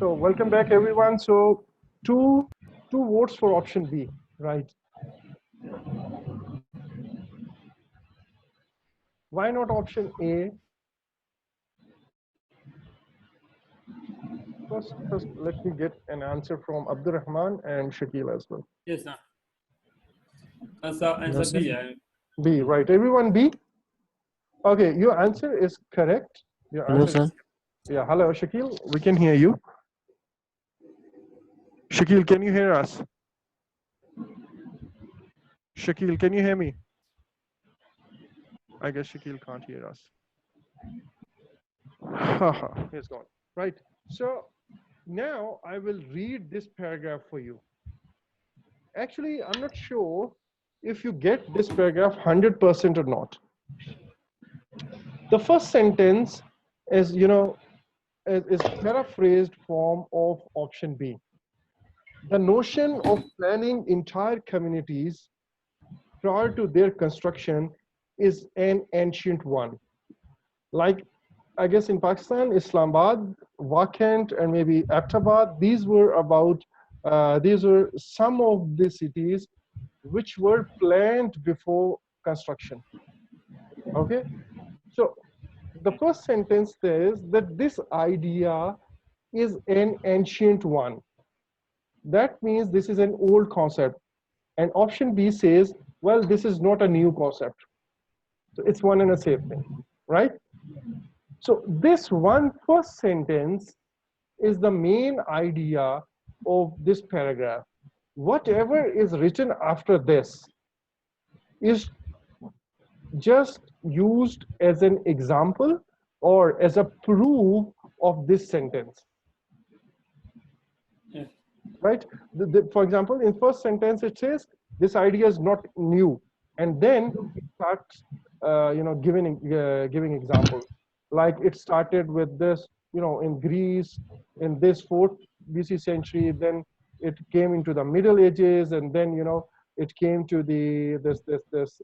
So welcome back, everyone. So two votes for option B, right? Why not option A? First, let me get an answer from Abdurrahman and Shakil as well. Yes, sir. Answer B. B, right? Everyone B. Okay, your answer is correct. Your Hello, answer sir. is, yeah. Hello, Shakil. We can hear you. Shakil, can you hear us? Shakil, can you hear me? I guess Shakil can't hear us. Haha, he's gone. Right. So now I will read this paragraph for you. Actually, I'm not sure if you get this paragraph 100% or not. The first sentence is, is paraphrased form of option B. The notion of planning entire communities prior to their construction is an ancient one. Like, I guess in Pakistan, Islamabad, Wakand, and maybe Abbottabad, these were some of the cities which were planned before construction. Okay, so the first sentence says that this idea is an ancient one. That means this is an old concept. And option B says, well, this is not a new concept. So it's one and the same thing, right? So this one first sentence is the main idea of this paragraph. Whatever is written after this is just used as an example or as a proof of this sentence. Yes. Right? For example, in first sentence it says this idea is not new, and then it starts, giving examples. Like it started with this, in Greece in this 4th BC century, then it came into the Middle Ages, and then it came to the this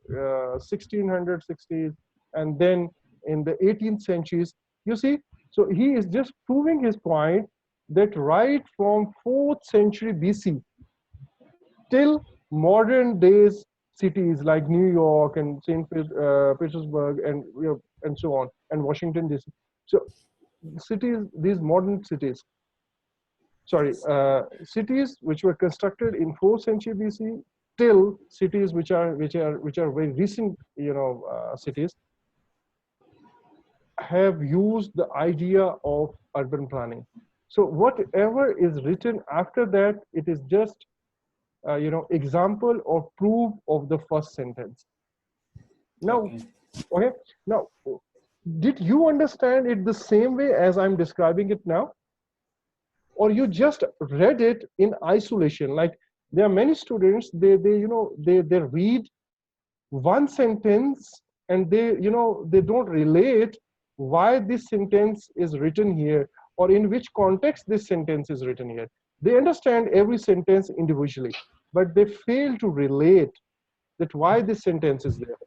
1660s, and then in the 18th centuries. You see, so he is just proving his point that right from 4th century BC till modern days cities like New York and St. Petersburg and and so on, and Washington DC. So cities, these modern cities, cities which were constructed in 4th century BC till cities which are very recent, cities, have used the idea of urban planning. So whatever is written after that, it is just example or proof of the first sentence. Now, okay. Now, did you understand it the same way as I'm describing it now, or you just read it in isolation? Like there are many students, they read one sentence and they don't relate why this sentence is written here or in which context this sentence is written here. They understand every sentence individually, but they fail to relate that why this sentence is there.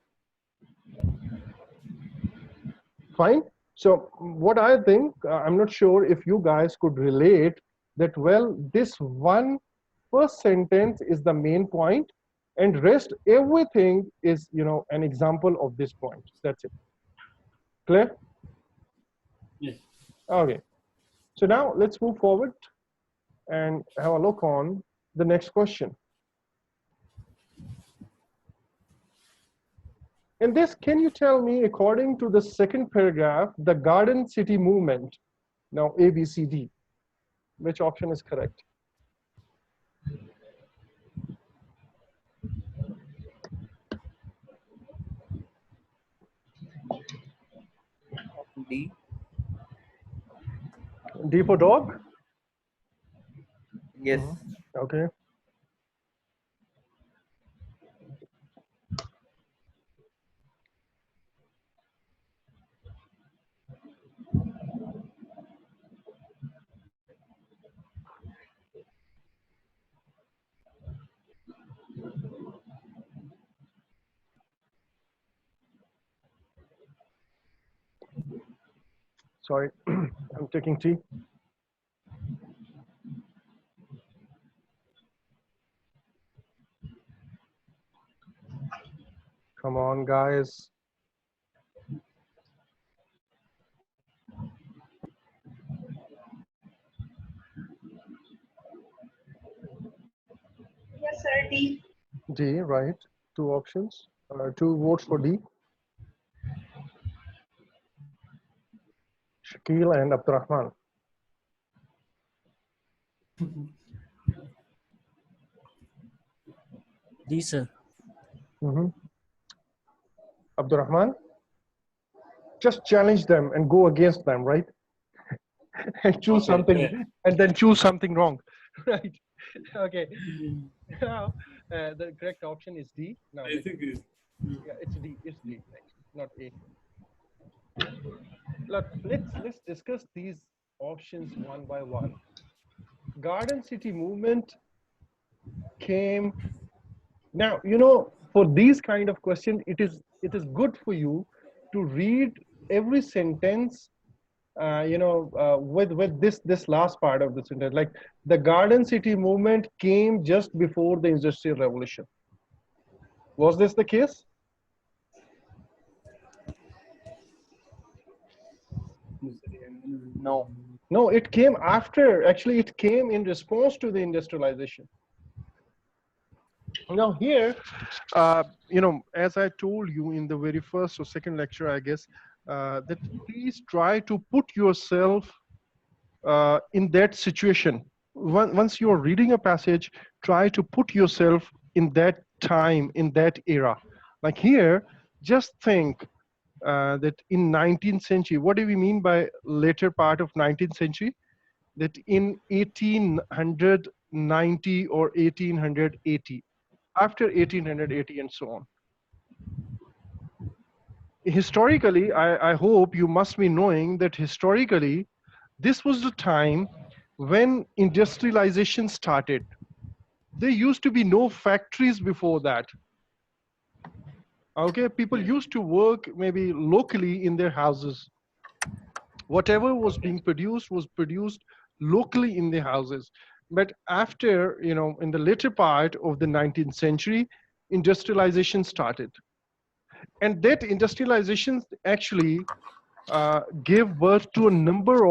Fine. So what I think, I'm not sure if you guys could relate that, well, this one first sentence is the main point, and rest everything is an example of this point. That's it. Clear? Yes. Okay. So now let's move forward and have a look on the next question. In this, can you tell me, according to the second paragraph, the garden city movement, now A, B, C, D, which option is correct? D. D for dog? Yes. Okay. Sorry, I'm taking tea. Come on, guys. Yes, sir. D. D, right. Two options. Two votes for D. Shakil and Abdurrahman. D, sir. Mm-hmm. Abdurrahman, just challenge them and go against them, right? And choose Okay, something, yeah. and then choose something wrong, right? Okay. Now, the correct option is D. Now, I think it's yeah, it's D. It's D, not A. Look, let's discuss these options one by one. Garden City movement came. Now, for these kind of questions, it is good for you to read every sentence, with this last part of the sentence. Like, the Garden City movement came just before the Industrial Revolution. Was this the case? no. No, it came after. Actually, it came in response to the industrialization. Now here, as I told you in the very first or second lecture, I guess, that please try to put yourself in that situation. Once you're reading a passage, try to put yourself in that time, in that era. Like here, just think that in 19th century, what do we mean by later part of 19th century? That in 1890 or 1880, after 1880 and so on. Historically, I hope you must be knowing that historically, this was the time when industrialization started. There used to be no factories before that. Okay, people used to work maybe locally in their houses. Whatever was being produced was produced locally in the houses. But after, in the later part of the 19th century, industrialization started. And that industrialization actually gave birth to a number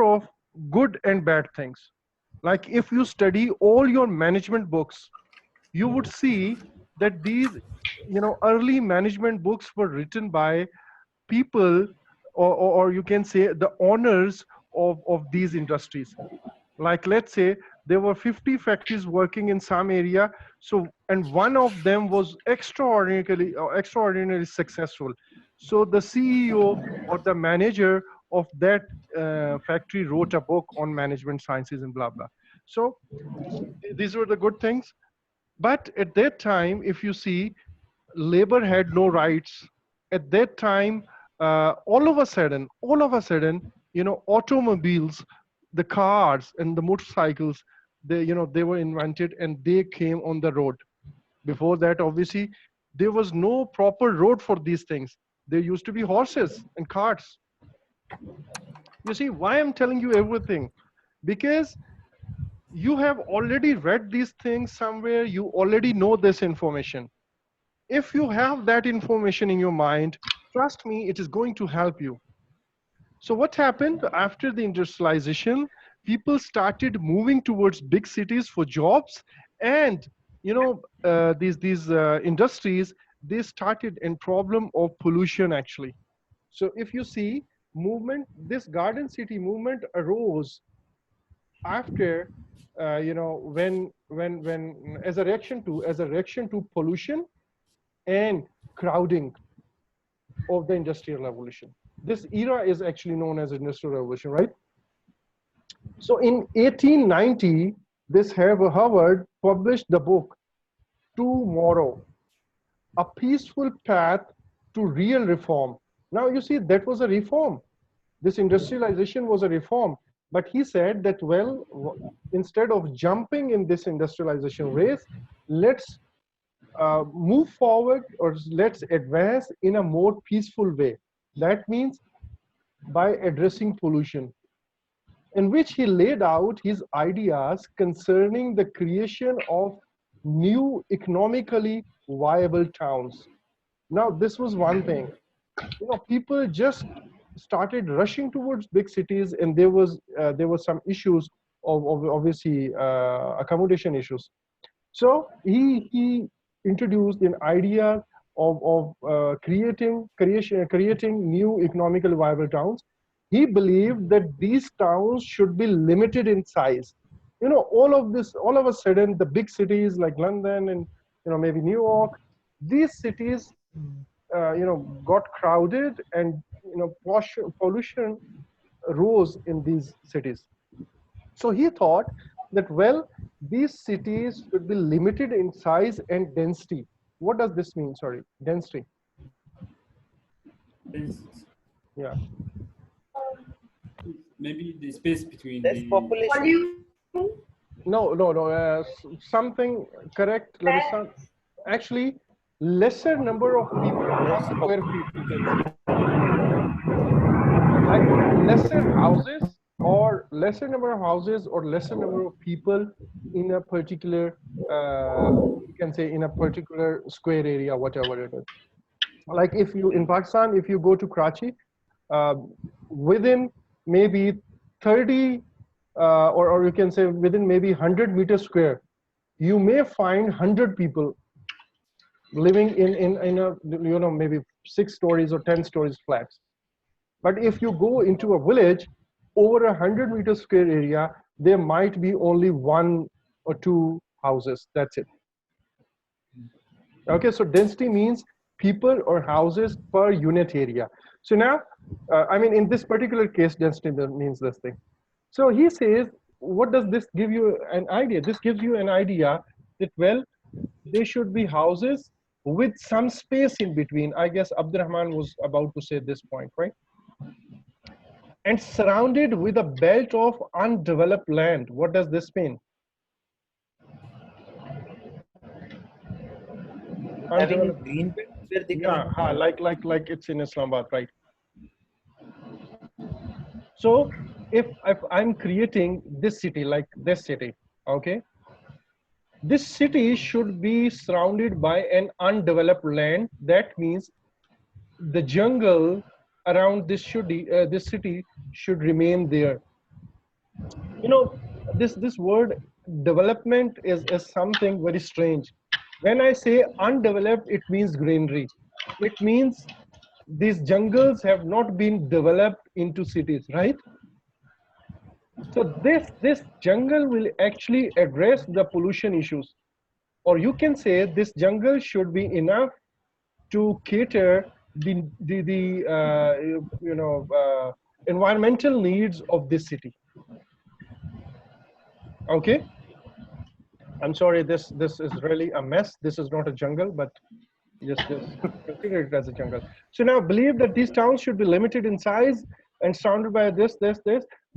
of good and bad things. Like, if you study all your management books, you would see that these early management books were written by people, or you can say the owners of these industries. Like, let's say there were 50 factories working in some area, so, and one of them was extraordinarily successful. So the CEO or the manager of that factory wrote a book on management sciences and blah blah. So these were the good things. But at that time, if you see, labor had no rights. At that time, all of a sudden, automobiles, the cars and the motorcycles, they were invented and they came on the road. Before that, obviously, there was no proper road for these things. There used to be horses and carts. You see why I'm telling you everything? Because you have already read these things somewhere. You already know this information. If you have that information in your mind, trust me, it is going to help you. So what happened after the industrialization? People started moving towards big cities for jobs, and these industries, they started in problem of pollution actually. So if you see, this garden city movement arose after, when as a reaction to pollution and crowding of the industrial revolution. This era is actually known as industrial revolution, right? So in 1890, this Harvard published the book Tomorrow, A Peaceful Path to Real Reform. Now you see, that was a reform. This industrialization was a reform. But he said that, well, instead of jumping in this industrialization race, let's move forward, or let's advance in a more peaceful way. That means by addressing pollution, in which he laid out his ideas concerning the creation of new economically viable towns. Now, this was one thing. People just started rushing towards big cities, and there was some issues of obviously accommodation issues. So he introduced an idea of creating new economically viable towns. He believed that these towns should be limited in size. All of a sudden, the big cities like London and maybe New York, these cities got crowded, and pollution rose in these cities. So he thought that, well, these cities should be limited in size and density. What does this mean? Sorry, density. It's Yeah. maybe the space between Less the population. No. Something correct. Let me start. Actually, lesser number of people per square feet. You can say. Like lesser houses, or lesser number of houses, or lesser number of people in a particular, you can say, in a particular square area, whatever it is. Like if you in Pakistan, if you go to Karachi, uh, within maybe 30, or you can say within maybe 100 meters square, you may find 100 people living in a maybe 6 stories or 10 stories flats. But if you go into a village over 100 meters square area, there might be only 1 or 2 houses. That's it. Okay, so density means people or houses per unit area. So now, I mean, in this particular case, density means this thing. So he says, what does this give you an idea? This gives you an idea that, well, there should be houses with some space in between. I guess Abdurrahman was about to say this point, right? And surrounded with a belt of undeveloped land. What does this mean? Having a green belt where they Yeah, can. like it's in Islamabad, right? So if I'm creating this city, like this city, okay, this city should be surrounded by an undeveloped land. That means the jungle around this city should remain there. This word development is something very strange. When I say undeveloped, it means greenery. It means these jungles have not been developed into cities, right? So this jungle will actually address the pollution issues, or you can say this jungle should be enough to cater the environmental needs of this city. Okay, I'm sorry, this is really a mess. This is not a jungle, but just consider it as a jungle. So now believe that these towns should be limited in size and surrounded by this.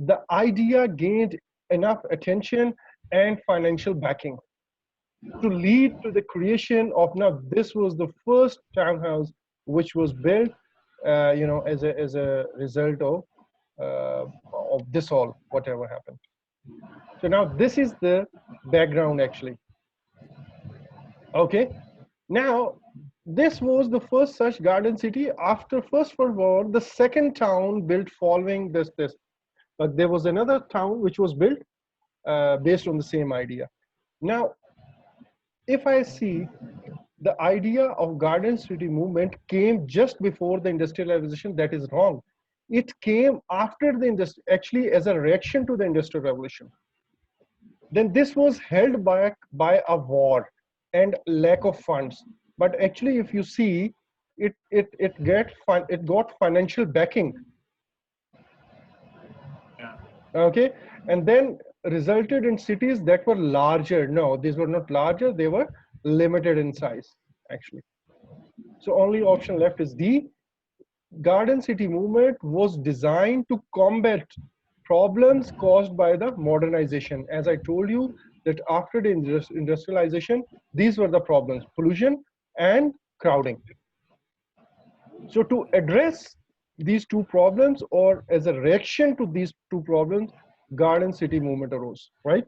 The idea gained enough attention and financial backing to lead to the creation of, now this was the first townhouse which was built, as a result of this all, whatever happened. So now this is the background actually. Okay, now this was the first such garden city after First World War. The second town built following this, but there was another town which was built based on the same idea. Now, if I see, the idea of garden city movement came just before the industrialization, that is wrong. It came after the actually as a reaction to the industrial revolution. Then this was held back by a war and lack of funds. But actually, if you see, it got financial backing. yeah. Okay, and then resulted in cities that were larger. No, these were not larger, they were limited in size actually. So only option left is D. Garden city movement was designed to combat problems caused by the modernization. As I told you, that after the industrialization, these were the problems: pollution and crowding. So to address these two problems, or as a reaction to these two problems, garden city movement arose, right?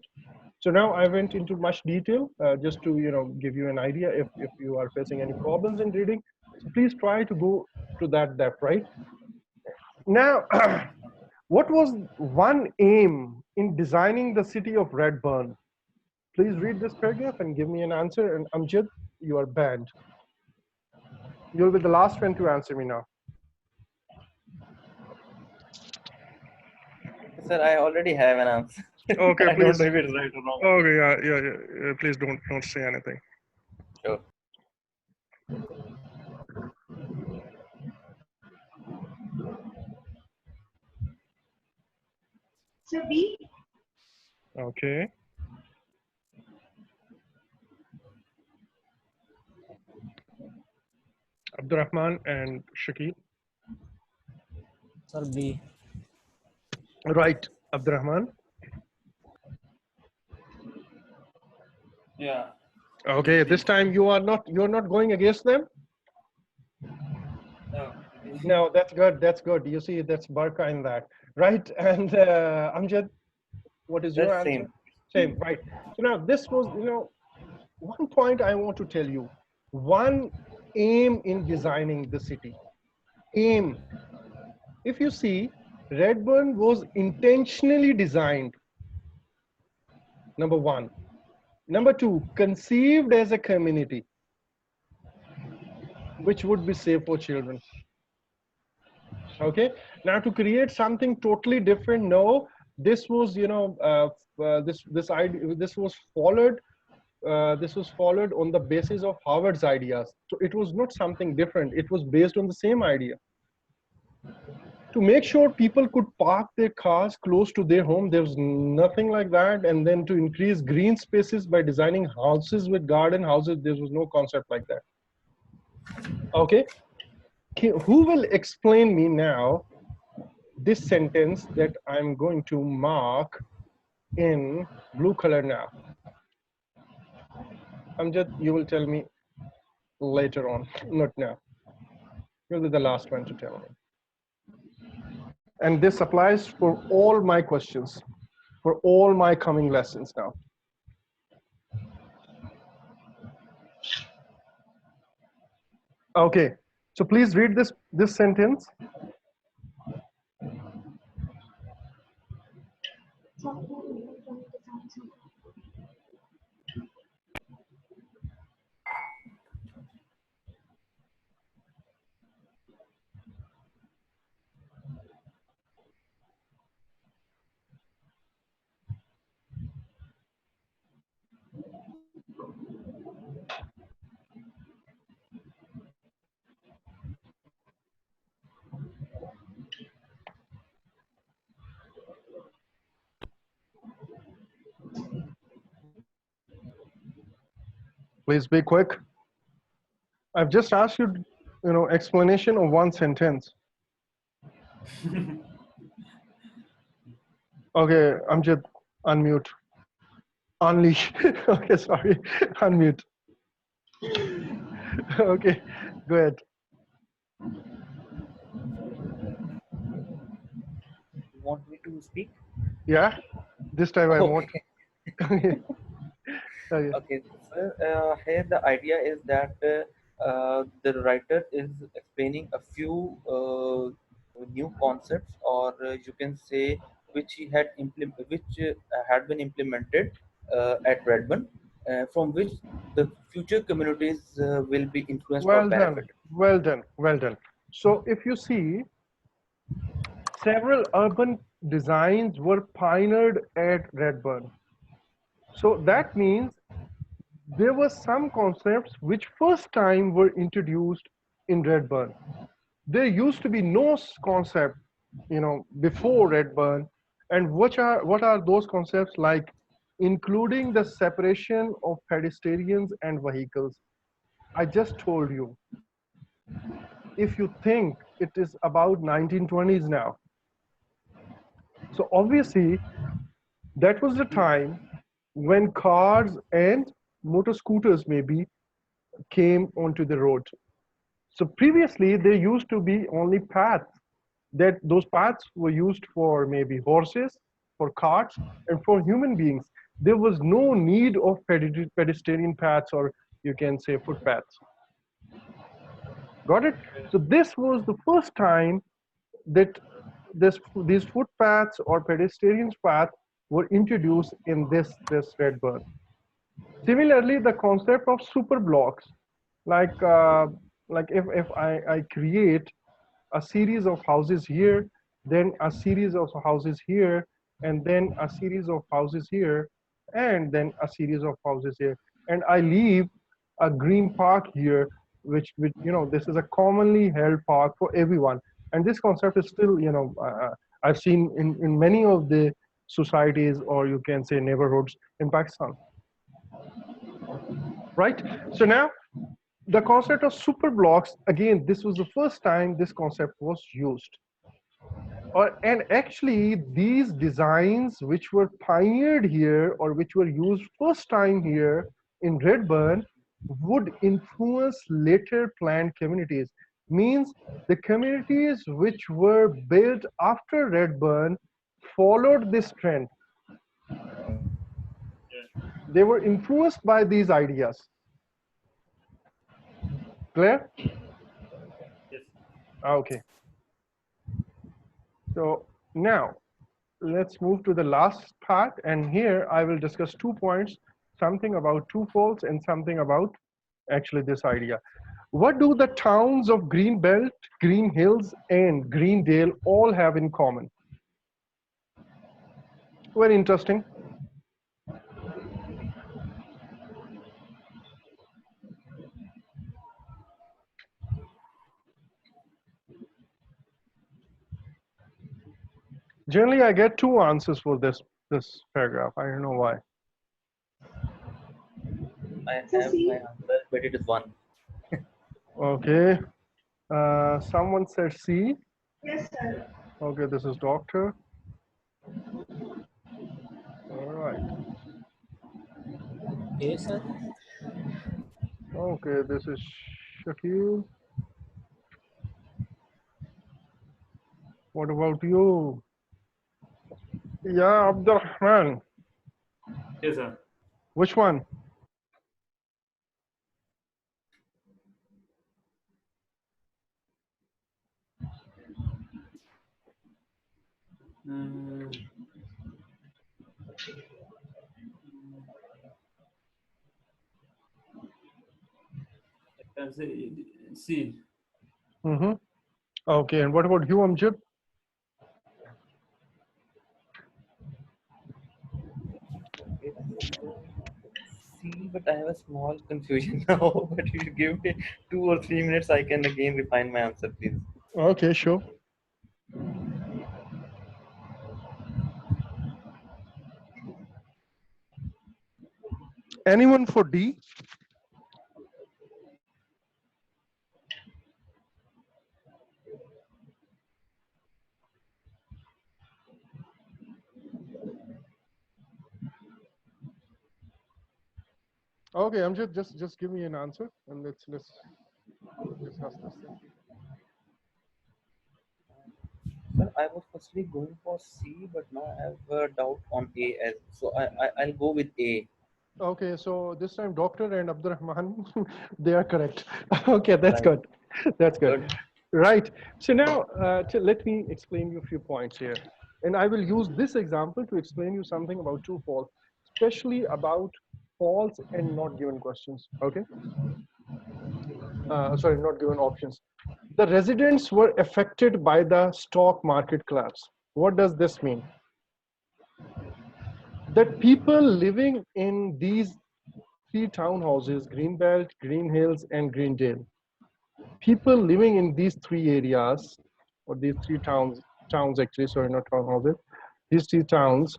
So now I went into much detail just to give you an idea if you are facing any problems in reading. So please try to go to that depth, right? Now, what was one aim in designing the city of Redburn? Please read this paragraph and give me an answer. And Amjad, you are banned. You'll be the last one to answer me now. Sir, I already have an answer. Okay, I please. don't know if it's right or wrong. Okay, yeah. Please don't say anything. Sure. So B. Okay. Abdurrahman and Shakil. Sir, B. Right, Abdurrahman. Yeah. Okay, this time you're not going against them? No. No, that's good. That's good. You see, that's barka in that, right? And Amjad, what is your That's answer? same. Same, right? So now this was, one point I want to tell you. One aim in designing the city. Aim. If you see, Redburn was intentionally designed. Number one. Number two, conceived as a community, which would be safe for children. Okay, now to create something totally different, no, this was this was followed on the basis of Harvard's ideas. So it was not something different, it was based on the same idea. To make sure people could park their cars close to their home, there was nothing like that. And then to increase green spaces by designing houses with garden houses, there was no concept like that. Okay, who will explain me now this sentence that I'm going to mark in blue color now? Amjad, you will tell me later on, not now. You'll be the last one to tell me. And this applies for all my questions, for all my coming lessons now. Okay, so please read this sentence. Please be quick. I've just asked you, explanation of one sentence. Okay, Amjad, unmute. Unleash. Okay, sorry, unmute. Okay, go ahead. You want me to speak? Yeah, this time I won't. Okay. Okay. Okay. So, here the idea is that the writer is explaining a few new concepts, or you can say which had been implemented at Redmond, from which the future communities will be influenced or Well done, benefited. well done, well done. So if you see, several urban designs were pioneered at Redburn. So that means there were some concepts which first time were introduced in Redburn. There used to be no concept, before Redburn. And what are those concepts like? Including the separation of pedestrians and vehicles. I just told you, if you think it is about 1920s now. So obviously, that was the time when cars and motor scooters maybe came onto the road. So previously, there used to be only paths. That those paths were used for maybe horses, for carts, and for human beings. There was no need of pedestrian paths, or you can say footpaths. Got it? So this was the first time that these footpaths or pedestrian paths were introduced in this Redburn. Similarly, the concept of super blocks, like if I create a series of houses here, then a series of houses here, and then a series of houses here, and then a series of houses here, and I leave a green park here, which this is a commonly held park for everyone, and this concept is still I've seen in many of the societies, or you can say neighborhoods in Pakistan, right? So now the concept of super blocks, again, this was the first time this concept was used. And actually, these designs which were pioneered here or which were used first time here in Redburn would influence later planned communities. Means the communities which were built after Redburn followed this trend. They were influenced by these ideas. Clear? Yes. Okay. So now let's move to the last part, and here I will discuss 2 points, something about true false and something about actually this idea. What do the towns of Greenbelt, Green Hills, and Greendale all have in common? Very interesting. Generally, I get 2 answers for this paragraph. I don't know why. I have my answer, but it is one. Okay. Someone said C. Yes, sir. Okay, this is doctor. All right. Yes, sir. Okay, this is Shakil. What about you? Yeah, Abdurrahman. Yes, sir. Which one? Mm, I can say C. Mm-hmm. Okay, and what about you, Amjad? See, but I have a small confusion now. But if you give me 2 or 3 minutes, I can again refine my answer, please. Okay, sure. Anyone for D? Okay, Amjad, just give me an answer and let's discuss this thing. Sir, I was firstly going for C, but now I have a doubt on A as. So I'll go with A. Okay, so this time Doctor and Abdurrahman, they are correct. Okay, that's Right. good. That's good. Good. Right. So now let me explain you a few points here. And I will use this example to explain you something about true false, especially about false and not given questions. Okay. Sorry, not given options. The residents were affected by the stock market collapse. What does this mean? That people living in these 3 townhouses, Greenbelt, Green Hills, and Greendale, people living in these 3 areas, or these 3 towns actually, sorry, not townhouses, these 3 towns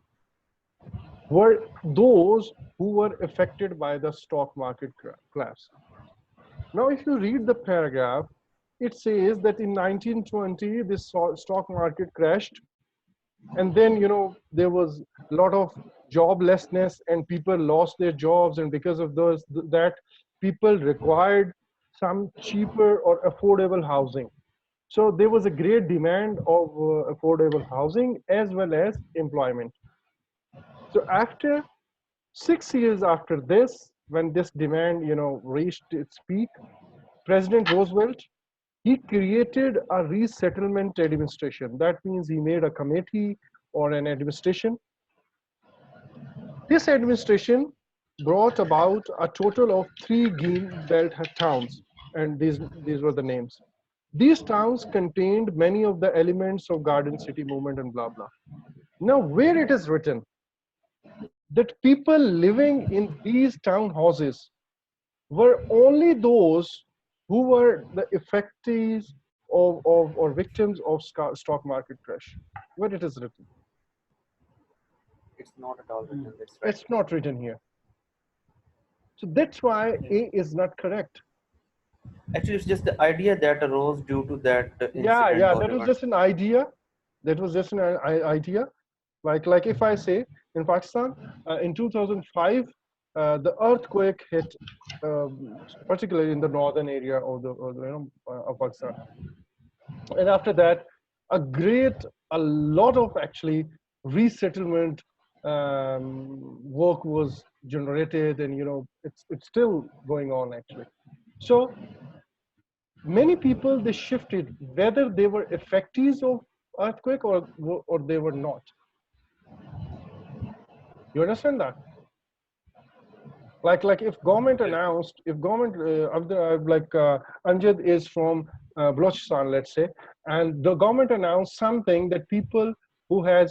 were those who were affected by the stock market collapse. Now, if you read the paragraph, it says that in 1920, this stock market crashed. And then, there was a lot of joblessness and people lost their jobs. And because of that, people required some cheaper or affordable housing. So there was a great demand of affordable housing as well as employment. So after 6 years after this, when this demand, reached its peak, President Roosevelt He created a resettlement administration. That means he made a committee or an administration. This administration brought about a total of 3 green belt towns, and these were the names. These towns contained many of the elements of Garden City movement and blah blah. Now, where it is written that people living in these townhouses were only those who were the effectees of or victims of stock market crash. Where it is written? It's not at all written this way. It's not written here. So that's why A is not correct. Actually, it's just the idea that arose due to that incident. Yeah, or that was event. just an idea. That was just an idea. Like if I say in Pakistan, in 2005, the earthquake hit, particularly in the northern area of of Pakistan. And after that, a lot of actually resettlement work was generated, and it's still going on actually. So many people, they shifted whether they were effectees of earthquake or they were not. You understand that? Like if government announced, if government Anjad is from Balochistan, let's say, and the government announced something that people who have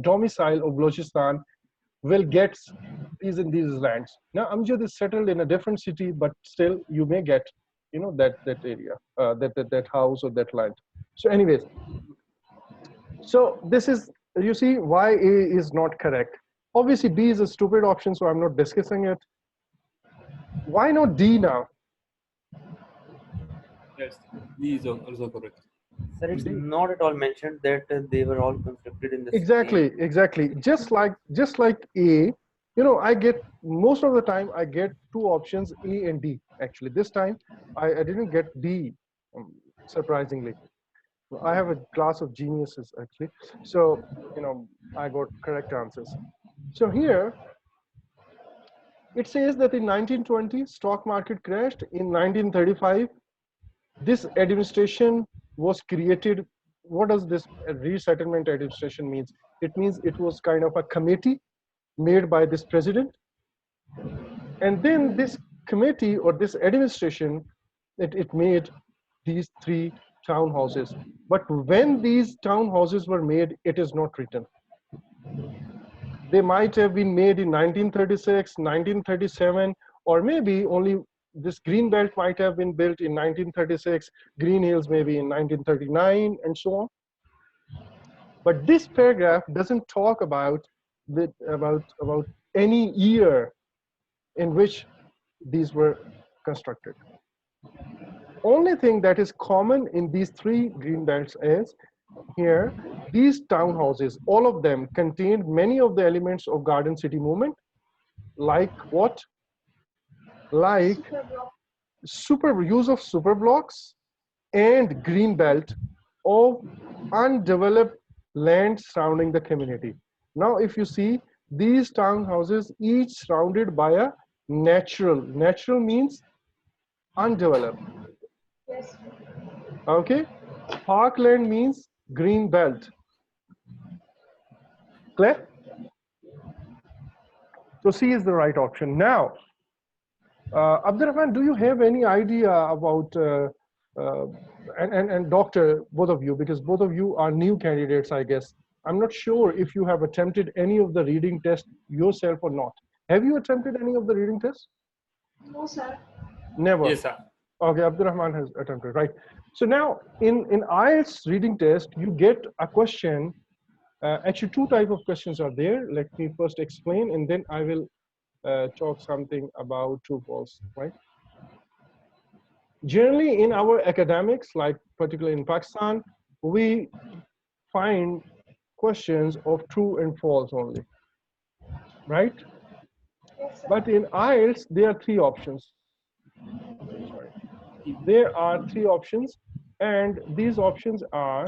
domicile of Balochistan will get these in these lands. Now Amjad is settled in a different city, but still you may get that area, that house or that land. So anyways, so this is, you see why A is not correct. Obviously B is a stupid option, so I'm not discussing it. Why not D now? Yes, D is also correct. Sir, it's not at all mentioned that they were all constructed in the Exactly. Just like A, I get, most of the time I get 2 options, A and D. Actually, this time I didn't get D, surprisingly. I have a class of geniuses actually, so I got correct answers. So here it says that in 1920 stock market crashed. In 1935 this administration was created. What does this resettlement administration means? It means it was kind of a committee made by this president, and then this committee or this administration, it made these 3 townhouses. But when these townhouses were made, it is not written. They might have been made in 1936, 1937, or maybe only this green belt might have been built in 1936, Green Hills maybe in 1939, and so on. But this paragraph doesn't talk about any year in which these were constructed. Only thing that is common in these 3 green belts is here, these townhouses, all of them contained many of the elements of Garden City movement. Like what? Like use of super blocks and green belt of undeveloped land surrounding the community. Now if you see these townhouses, each surrounded by a natural means undeveloped. Yes. Okay, parkland means green belt. Clear? So C is the right option. Now Abdurrahman, do you have any idea about and doctor, both of you, because both of you are new candidates, I guess. I'm not sure if you have attempted any of the reading tests yourself or not. Have you attempted any of the reading tests? No, sir. Never. Yes, sir. Okay, Abdurrahman has attempted, right? So now in IELTS reading test, you get a question. Actually, 2 types of questions are there. Let me first explain, and then I will talk something about true false, right? Generally in our academics, like particularly in Pakistan, we find questions of true and false only, right? Yes, sir. But in IELTS, there are 3 options. Sorry. There are 3 options, and these options are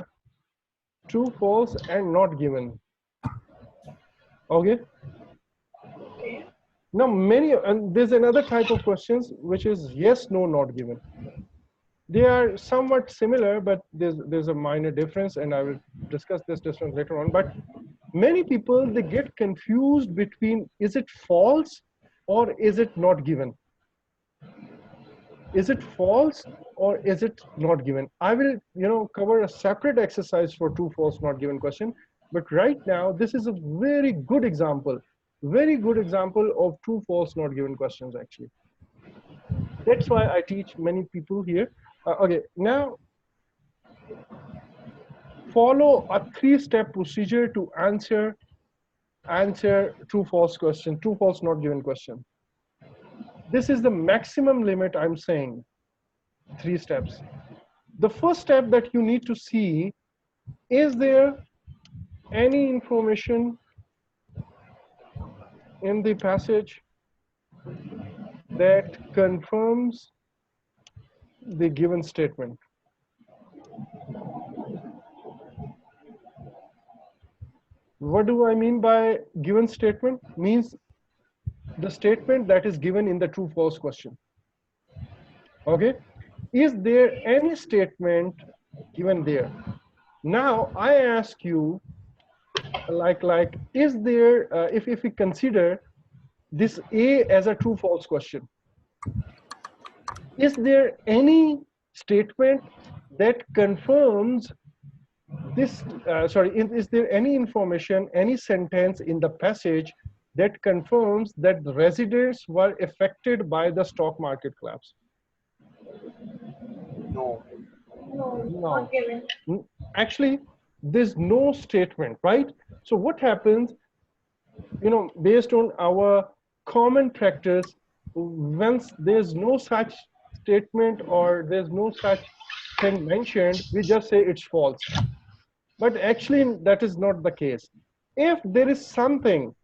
true, false, and not given. Okay? Now and there's another type of questions which is yes, no, not given. They are somewhat similar, but there's a minor difference, and I will discuss this difference later on. But many people, they get confused between, is it false or is it not given? Is it false or is it not given? I will, cover a separate exercise for true, false, not given question. But right now, this is a very good example of true, false, not given questions, actually. That's why I teach many people here. Okay, now follow a 3-step procedure to answer true, false question, true, false, not given question. This is the maximum limit I'm saying, 3 steps. The first step that you need to see, is there any information in the passage that confirms the given statement? What do I mean by given statement? Means the statement that is given in the true false question. Okay, is there any statement given there? Now I ask you, like is there, if we consider this A as a true false question, is there any statement that confirms this, is there any information, any sentence in the passage that confirms that the residents were affected by the stock market collapse? No. No, No. not given. Actually, there's no statement, right? So what happens, based on our common practice, once there's no such statement or there's no such thing mentioned, we just say it's false. But actually, that is not the case. If there is something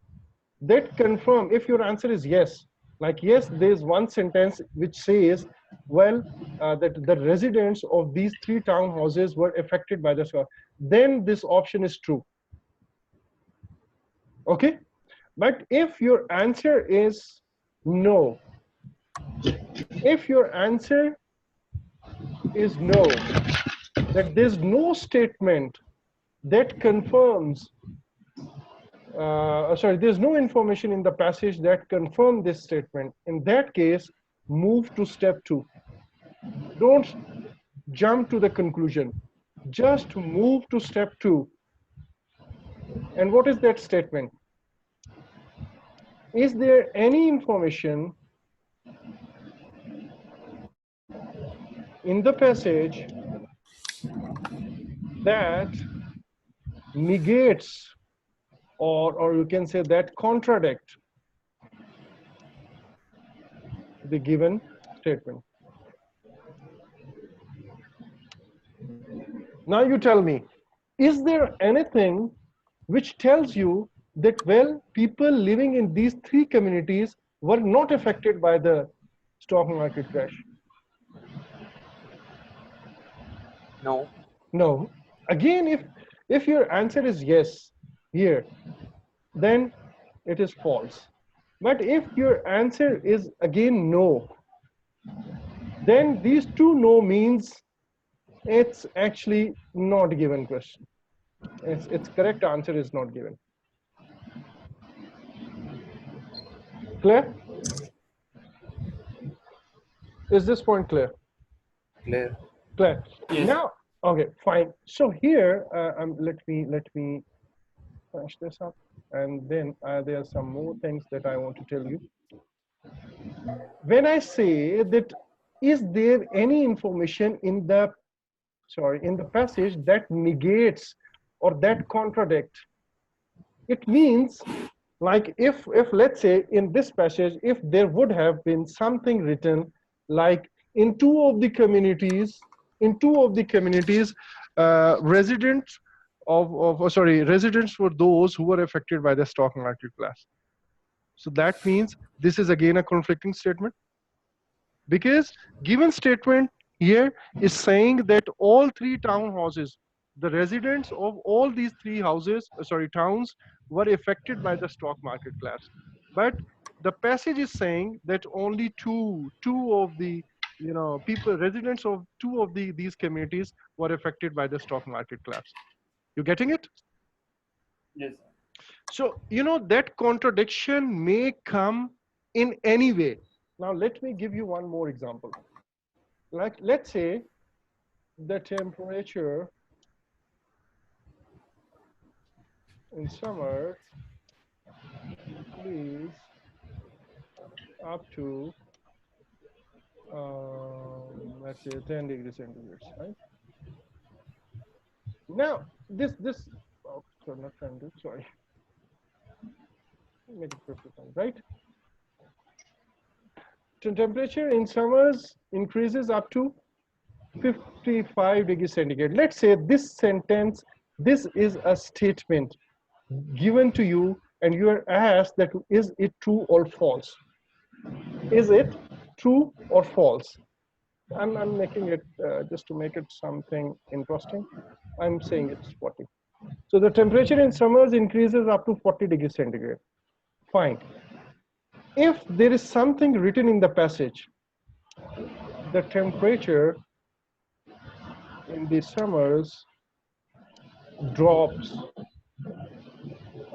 that confirm, if your answer is yes, like yes, there's one sentence which says, well, that the residents of these 3 townhouses were affected by the storm, then this option is true. Okay, but if your answer is no, if your answer is no, that there's no statement that confirms, there's no information in the passage that confirm this statement, in that case, move to step 2. Don't jump to the conclusion, just move to step 2. And what is that statement? Is there any information in the passage that negates, or you can say that contradict the given statement? Now you tell me, is there anything which tells you that, well, people living in these 3 communities were not affected by the stock market crash? No. No. Again, if your answer is yes here, then it is false. But if your answer is again no, then these 2 no means it's actually not given question. Its correct answer is not given. Clear? Is this point clear? Clear. Clear. Yes. Now, okay, fine. So here, let me finish this up, and then there are some more things that I want to tell you. When I say that, is there any information in the passage that negates or that contradicts? It means, like, if let's say in this passage, if there would have been something written like, in two of the communities, residents residents were those who were affected by the stock market collapse. So that means this is again a conflicting statement, because given statement here is saying that all 3 townhouses, the residents of all these 3 towns were affected by the stock market collapse. But the passage is saying that only two of the people, residents of two of these communities were affected by the stock market collapse. You getting it? Yes. So, that contradiction may come in any way. Now, let me give you one more example. Like, let's say the temperature in summer is up to, let's say 10 degrees centigrade, right? Now, oh, sorry, not 10, sorry, make it 50%, right? The temperature in summers increases up to 55 degrees centigrade. Let's say this sentence, this is a statement given to you and you are asked that is it true or false? Is it true or false? I'm making it just to make it something interesting. I'm saying it's 40. So the temperature in summers increases up to 40 degrees centigrade. Fine. If there is something written in the passage, the temperature in the summers drops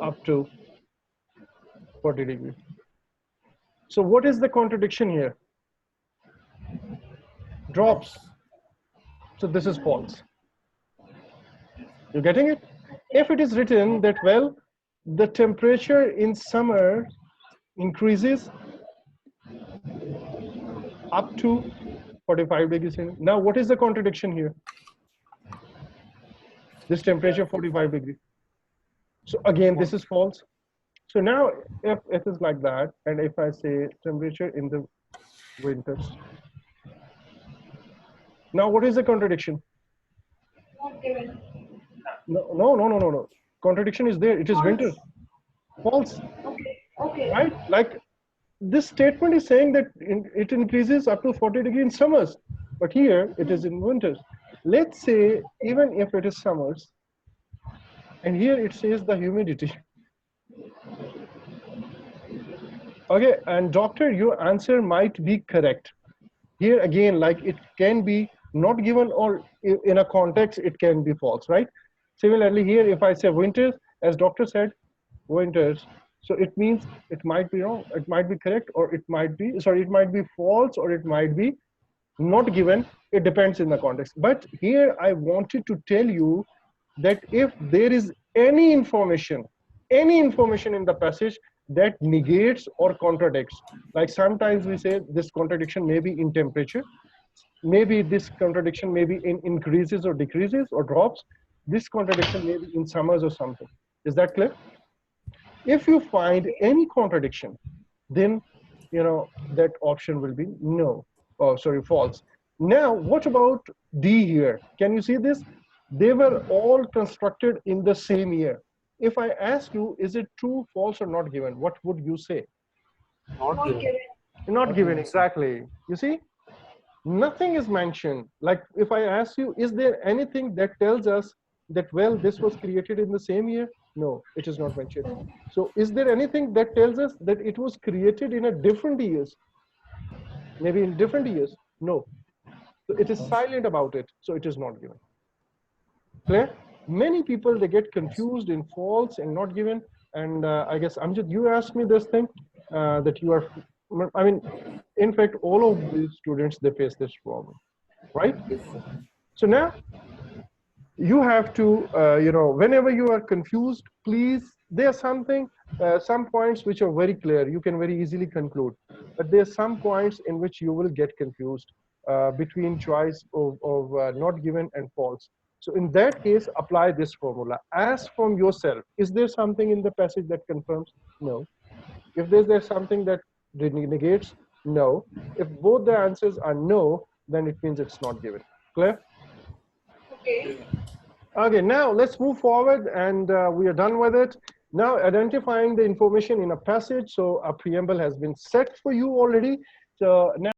up to 40 degrees. So what is the contradiction here? Drops. So this is false. You getting it? If it is written that, well, the temperature in summer increases up to 45 degrees centigrade. Now, what is the contradiction here? This temperature 45 degrees. So again, this is false. So now, if it is like that, and if I say temperature in the winters, now what is the contradiction? Not given. No. Contradiction is there. It is False. winter. False. Okay. Okay. Right? Like this statement is saying that it increases up to 40 degrees in summers, but here it is in winters. Let's say even if it is summers, and here it says the humidity. Okay, and doctor, your answer might be correct. Here again, like it can be not given, or in a context, it can be false, right? Similarly here, if I say winters, as doctor said, winters, so it means it might be wrong, it might be correct, or it might be, sorry, it might be false, or it might be not given. It depends in the context. But here I wanted to tell you that if there is any information in the passage that negates or contradicts, like sometimes we say this contradiction may be in temperature, maybe this contradiction may be in increases or decreases or drops, this contradiction may be in summers or something. Is that clear? If you find any contradiction, then that option will be no. Oh, sorry, false. Now, what about D here? Can you see this? They were all constructed in the same year. If I ask you, is it true, false, or not given? What would you say? Not given. Not given, exactly. You see, nothing is mentioned. Like if I ask you, is there anything that tells us that, well, this was created in the same year? No, it is not mentioned. So is there anything that tells us that it was created in a different years? Maybe in different years? No. So it is silent about it. So it is not given. Clear? Many people, they get confused in false and not given. And I guess Amjad, you asked me this thing that you are, I mean, in fact, all of these students, they face this problem, right? So now you have to, whenever you are confused, please, there's something, some points which are very clear. You can very easily conclude. But there's some points in which you will get confused between choice of not given and false. So in that case, apply this formula. Ask from yourself, is there something in the passage that confirms? No. If there's something that negates? No. If both the answers are no, then it means it's not given. Clear? Okay. Okay, now let's move forward, and we are done with it. Now, identifying the information in a passage. So a preamble has been set for you already. So now